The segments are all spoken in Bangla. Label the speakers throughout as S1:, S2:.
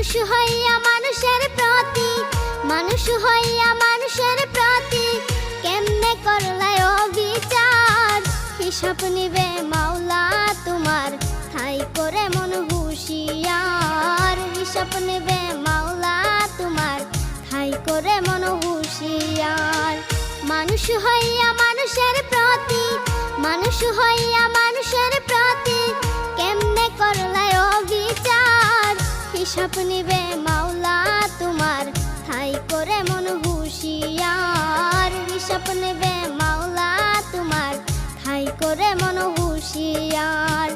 S1: মানুষ হইয়া মানুষের প্রতি, মানুষ হইয়া মানুষের প্রতি কেমনে করলাই অবিচার। হিসাব নিবে মাওলা তোমার, ঠাই করে মন হুঁশিয়ার। হিসাব নিবে মাওলা তোমার, ঠাই করে মন হুঁশিয়ার। মানুষ হইয়া মানুষের প্রতি, মানুষ হইয়া মানুষের প্রতি কেমনে করলাই অবিচার। হিসাব নিবে মাওলা তোমার, ঠাই করে মন হুঁশিয়ার। হিসাব নিবে মাওলা তোমার, ঠাই করে মন হুঁশিয়ার।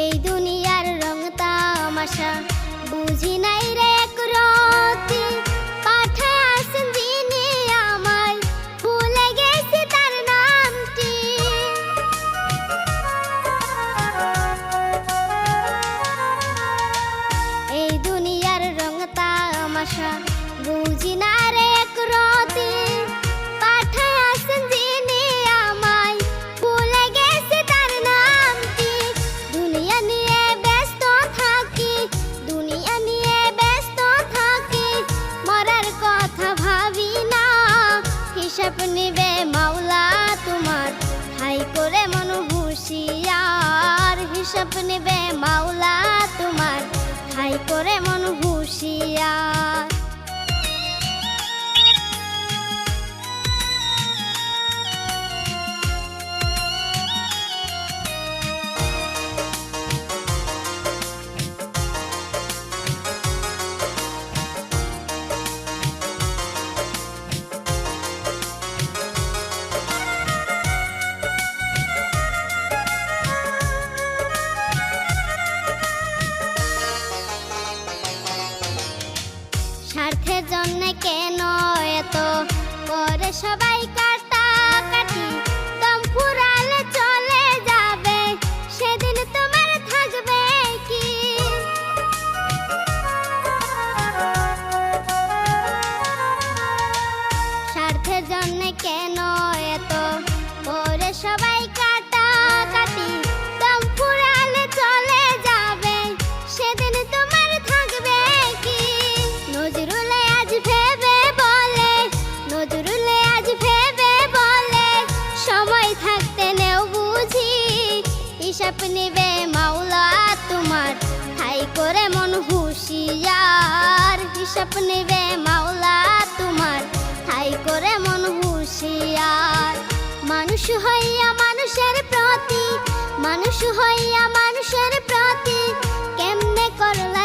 S1: এই দুনিয়ার রং তামাশা বুঝি নাই রে একরতি। পাঠায় আসেন যিনি আমায়, ভুলে গেছি তার নামটি। এই দুনিয়ার রং তামাশা বুঝি না রে একরতি। পাঠায় আসেন যিনি আমায়, ভুলে গেছি তার নামটি। দুনিয়া নিয়ে ব্যস্ত থাকি, দুনিয়া নিয়ে ব্যস্ত থাকি, মরার কথা ভাবি না। হিসাব নিবে মাওলা তোমার, ঠাই করে মন হুঁশিয়ার। হিসাব নিবে মাওলা তোমার, ঠাই করে মন হুঁশিয়ার। স্বার্থের জন্য কেন এত করে সবাই কাটাকাটি। দম ফুরালে চলে যাবে, সেদিন তোমার থাকবে কি? স্বার্থের জন্য কেন এত করে সবাই কাটাকাটি। দম ফুরালে চলে যাবে, সেদিন তোমার থাকবে কি? নজরুলে আজ ভেবে বলে, নজরুলে আজ ভেবে বলে, সময় থাকতে নেও বুঝি। হিসাব নিবে মাওলা তোমার, ঠাই করে মন হুঁশিয়ার। হিসাব নিবে মাওলা তোমার, ঠাই করে মন হুঁশিয়ার। মানুষ হইয়া মানুষের প্রতি, মানুষ হইয়া মানুষের প্রতি কেমনে করলাই